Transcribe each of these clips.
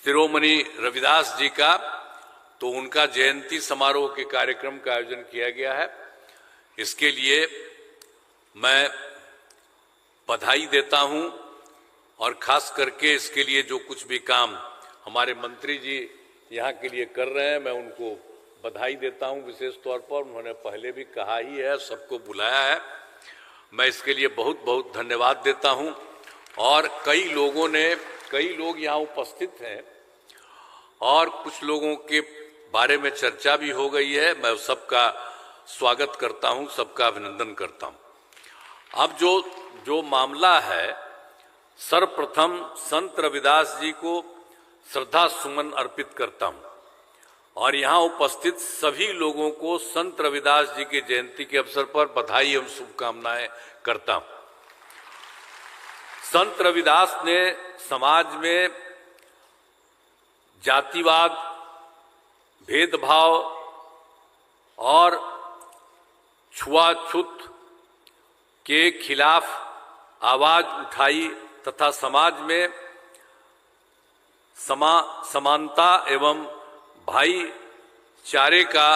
शिरोमणि रविदास जी का, तो उनका जयंती समारोह के कार्यक्रम का आयोजन किया गया है। इसके लिए मैं बधाई देता हूं और खास करके इसके लिए जो कुछ भी काम हमारे मंत्री जी यहाँ के लिए कर रहे हैं, मैं उनको बधाई देता हूं विशेष तौर पर। उन्होंने पहले भी कहा ही है, सबको बुलाया है, मैं इसके लिए बहुत बहुत धन्यवाद देता हूं। और कई लोग यहाँ उपस्थित हैं और कुछ लोगों के बारे में चर्चा भी हो गई है। मैं सबका स्वागत करता हूं, सबका अभिनंदन करता हूं। अब जो मामला है, सर्वप्रथम संत रविदास जी को श्रद्धा सुमन अर्पित करता हूं और यहाँ उपस्थित सभी लोगों को संत रविदास जी के जयंती के अवसर पर बधाई एवं शुभकामनाएं करता हूं। संत रविदास ने समाज में जातिवाद, भेदभाव और छुआछूत के खिलाफ आवाज उठाई तथा समाज में समानता एवं भाईचारे का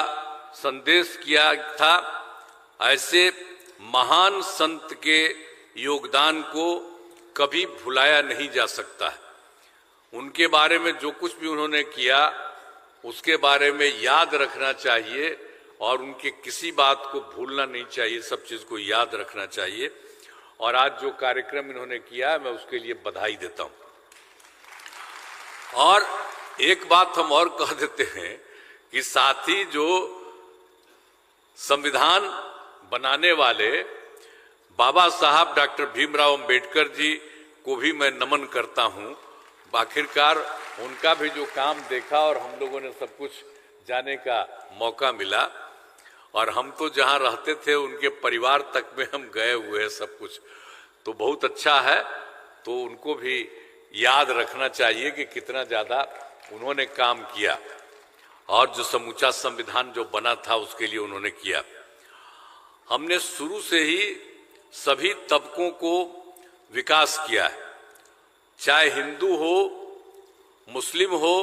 संदेश किया था। ऐसे महान संत के योगदान को कभी भुलाया नहीं जा सकता है। उनके बारे में जो कुछ भी उन्होंने किया उसके बारे में याद रखना चाहिए और उनके किसी बात को भूलना नहीं चाहिए, सब चीज को याद रखना चाहिए। और आज जो कार्यक्रम इन्होंने किया मैं उसके लिए बधाई देता हूं। और एक बात हम और कह देते हैं कि साथ ही जो संविधान बनाने वाले बाबा साहब डॉक्टर भीमराव अंबेडकर जी को भी मैं नमन करता हूं। आखिरकार उनका भी जो काम देखा और हम लोगों ने सब कुछ जाने का मौका मिला और हम तो जहां रहते थे उनके परिवार तक में हम गए हुए हैं, सब कुछ तो बहुत अच्छा है। तो उनको भी याद रखना चाहिए कि कितना ज्यादा उन्होंने काम किया और जो समूचा संविधान जो बना था उसके लिए उन्होंने किया। हमने शुरू से ही सभी तबकों को विकास किया है, चाहे हिंदू हो, मुस्लिम हो,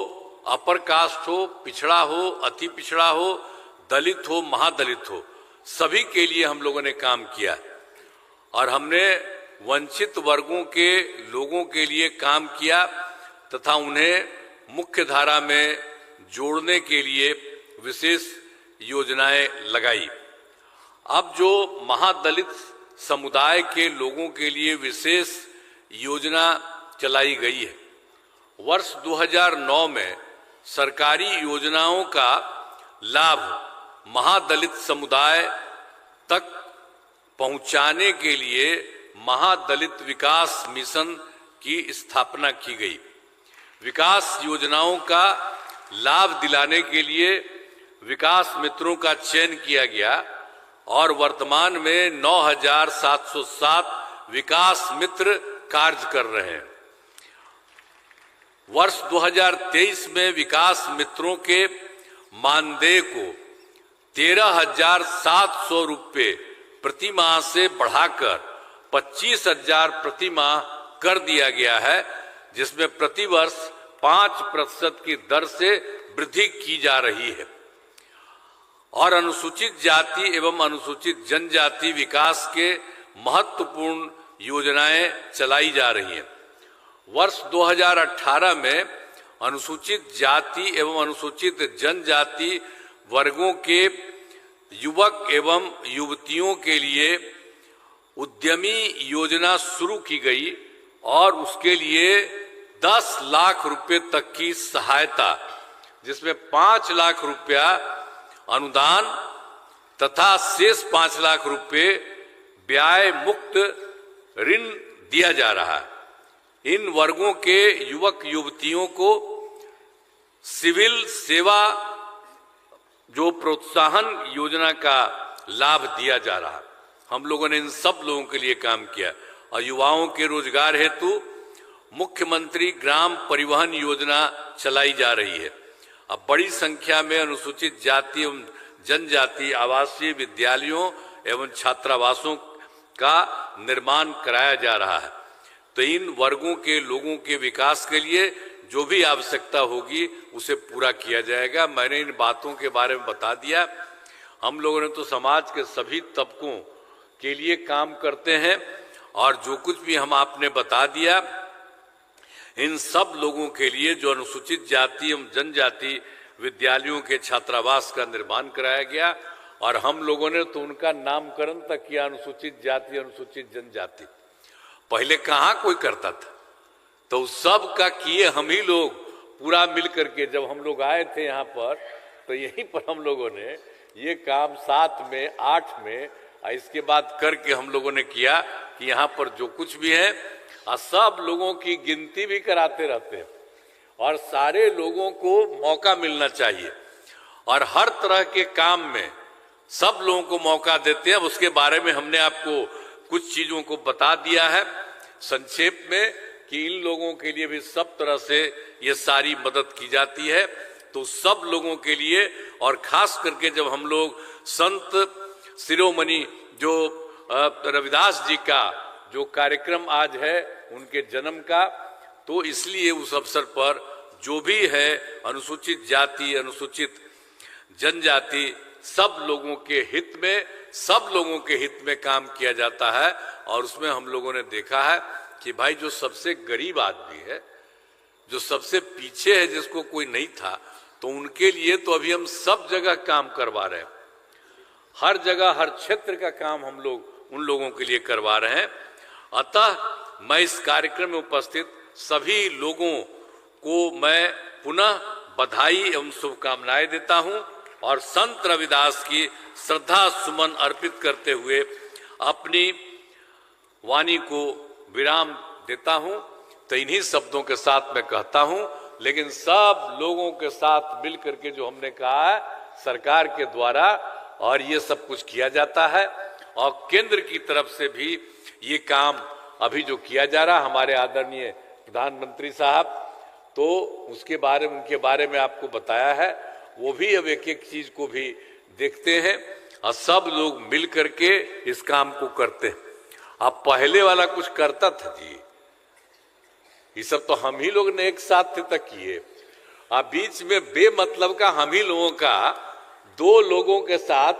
अपर कास्ट हो, पिछड़ा हो, अति पिछड़ा हो, दलित हो, महादलित हो, सभी के लिए हम लोगों ने काम किया और हमने वंचित वर्गों के लोगों के लिए काम किया तथा उन्हें मुख्य धारा में जोड़ने के लिए विशेष योजनाएं लगाई। अब जो महादलित समुदाय के लोगों के लिए विशेष योजना चलाई गई है, वर्ष 2009 में सरकारी योजनाओं का लाभ महादलित समुदाय तक पहुंचाने के लिए महादलित विकास मिशन की स्थापना की गई। विकास योजनाओं का लाभ दिलाने के लिए विकास मित्रों का चयन किया गया और वर्तमान में 9,707 विकास मित्र कार्य कर रहे हैं। वर्ष 2023 में विकास मित्रों के मानदेय को 13,700 रुपये प्रति माह से बढ़ाकर 25,000 प्रति माह कर दिया गया है, जिसमें प्रतिवर्ष 5% की दर से वृद्धि की जा रही है और अनुसूचित जाति एवं अनुसूचित जनजाति विकास के महत्वपूर्ण योजनाएं चलाई जा रही हैं। वर्ष 2018 में अनुसूचित जाति एवं अनुसूचित जनजाति वर्गों के युवक एवं युवतियों के लिए उद्यमी योजना शुरू की गई और उसके लिए 10 लाख रुपए तक की सहायता, जिसमें 5 लाख रुपया अनुदान तथा शेष 5 लाख रुपए ब्याज मुक्त ऋण दिया जा रहा है। इन वर्गों के युवक युवतियों को सिविल सेवा जो प्रोत्साहन योजना का लाभ दिया जा रहा है। हम लोगों ने इन सब लोगों के लिए काम किया और युवाओं के रोजगार हेतु मुख्यमंत्री ग्राम परिवहन योजना चलाई जा रही है। अब बड़ी संख्या में अनुसूचित जाति एवं जनजाति आवासीय विद्यालयों एवं छात्रावासों का निर्माण कराया जा रहा है तो इन वर्गों के लोगों के विकास के लिए जो भी आवश्यकता होगी उसे पूरा किया जाएगा। मैंने इन बातों के बारे में बता दिया। हम लोगों ने तो समाज के सभी तबकों के लिए काम करते हैं और जो कुछ भी हम आपने बता दिया, इन सब लोगों के लिए जो अनुसूचित जाति एवं जनजाति विद्यालयों के छात्रावास का निर्माण कराया गया और हम लोगों ने तो उनका नामकरण तक किया, अनुसूचित जाति अनुसूचित जनजाति। पहले कहाँ कोई करता था, तो सब का किए हम ही लोग पूरा मिल करके। जब हम लोग आए थे यहाँ पर तो यहीं पर हम लोगों ने ये काम 7 में 8 में इसके बाद करके हम लोगों ने किया कि यहाँ पर जो कुछ भी है सब लोगों की गिनती भी कराते रहते हैं और सारे लोगों को मौका मिलना चाहिए और हर तरह के काम में सब लोगों को मौका देते हैं। उसके बारे में हमने आपको कुछ चीजों को बता दिया है संक्षेप में कि इन लोगों के लिए भी सब तरह से ये सारी मदद की जाती है। तो सब लोगों के लिए और खास करके जब हम लोग संत शिरोमणि जो रविदास जी का जो कार्यक्रम आज है उनके जन्म का, तो इसलिए उस अवसर पर जो भी है अनुसूचित जाति अनुसूचित जनजाति सब लोगों के हित में, सब लोगों के हित में काम किया जाता है। और उसमें हम लोगों ने देखा है कि भाई जो सबसे गरीब आदमी है, जो सबसे पीछे है, जिसको कोई नहीं था, तो उनके लिए तो अभी हम सब जगह काम करवा रहे हैं। हर जगह हर क्षेत्र का काम हम लोग उन लोगों के लिए करवा रहे हैं। अतः मैं इस कार्यक्रम में उपस्थित सभी लोगों को मैं पुनः बधाई एवं शुभकामनाएं देता हूं और संत रविदास की श्रद्धा सुमन अर्पित करते हुए अपनी वाणी को विराम देता हूं। तो इन्हीं शब्दों के साथ मैं कहता हूं, लेकिन सब लोगों के साथ मिल करके जो हमने कहा है सरकार के द्वारा और ये सब कुछ किया जाता है और केंद्र की तरफ से भी ये काम अभी जो किया जा रहा, हमारे आदरणीय प्रधानमंत्री साहब, तो उसके बारे में उनके बारे में आपको बताया है। वो भी अब एक एक चीज को भी देखते हैं और सब लोग मिल करके इस काम को करते हैं। अब पहले वाला कुछ करता था जी, ये सब तो हम ही लोग ने एक साथ तक किए। अब बीच में बेमतलब का हम ही लोगों का 2 लोगों के साथ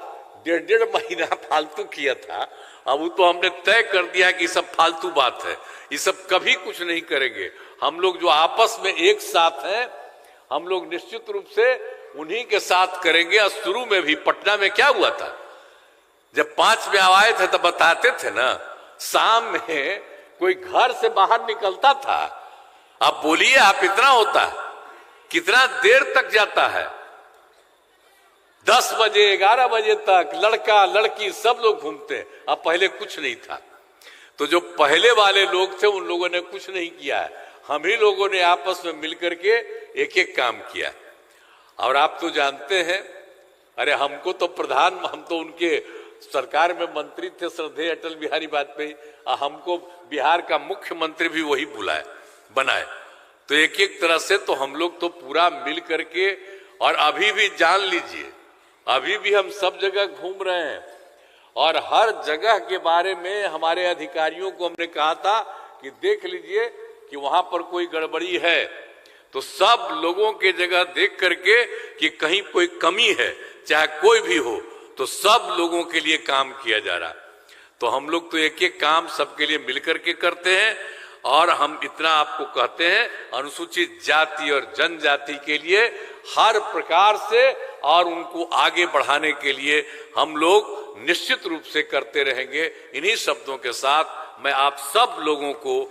1.5 महीना फालतू किया था। अब वो तो हमने तय कर दिया कि सब फालतू बात है, ये सब कभी कुछ नहीं करेंगे। हम लोग जो आपस में एक साथ हैं, हम लोग निश्चित रूप से उन्हीं के साथ करेंगे। और शुरू में भी पटना में क्या हुआ था, जब 5 में आए थे तब बताते थे ना, शाम में कोई घर से बाहर निकलता था। अब बोलिए आप, इतना होता है, कितना देर तक जाता है, 10 बजे 11 बजे तक लड़का लड़की सब लोग घूमते हैं। अब पहले कुछ नहीं था, तो जो पहले वाले लोग थे उन लोगों ने कुछ नहीं किया है, हम ही लोगों ने आपस में मिलकर के एक एक काम किया। और आप तो जानते हैं, अरे हमको तो हम तो उनके सरकार में मंत्री थे श्रद्धेय अटल बिहारी वाजपेयी, हमको बिहार का मुख्यमंत्री भी वही बनाए। तो एक एक तरह से तो हम लोग तो पूरा मिल करके, और अभी भी जान लीजिए, अभी भी हम सब जगह घूम रहे हैं और हर जगह के बारे में हमारे अधिकारियों को हमने कहा था कि देख लीजिए कि वहां पर कोई गड़बड़ी है, तो सब लोगों के जगह देख करके कि कहीं कोई कमी है, चाहे कोई भी हो, तो सब लोगों के लिए काम किया जा रहा है। तो हम लोग तो एक एक काम सबके लिए मिलकर के करते हैं। और हम इतना आपको कहते हैं, अनुसूचित जाति और जनजाति के लिए हर प्रकार से और उनको आगे बढ़ाने के लिए हम लोग निश्चित रूप से करते रहेंगे। इन्हीं शब्दों के साथ मैं आप सब लोगों को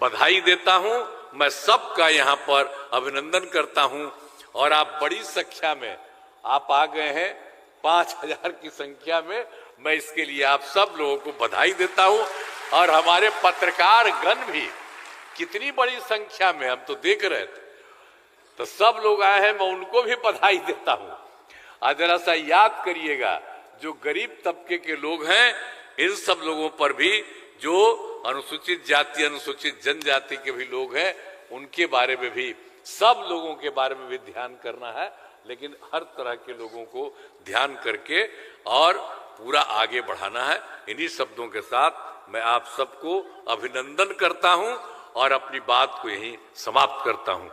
बधाई देता हूं, मैं सबका यहाँ पर अभिनंदन करता हूं। और आप बड़ी संख्या में आप आ गए हैं, 5000 की संख्या में, मैं इसके लिए आप सब लोगों को बधाई देता हूं। और हमारे पत्रकार गण भी कितनी बड़ी संख्या में, हम तो देख रहे थे, तो सब लोग आए हैं, मैं उनको भी बधाई देता हूं। आज जरा सा याद करिएगा, जो गरीब तबके के लोग हैं, इन सब लोगों पर भी, जो अनुसूचित जाति अनुसूचित जनजाति के भी लोग हैं, उनके बारे में भी, सब लोगों के बारे में भी ध्यान करना है। लेकिन हर तरह के लोगों को ध्यान करके और पूरा आगे बढ़ाना है। इन्हीं शब्दों के साथ मैं आप सबको अभिनंदन करता हूं और अपनी बात को यहीं समाप्त करता हूं।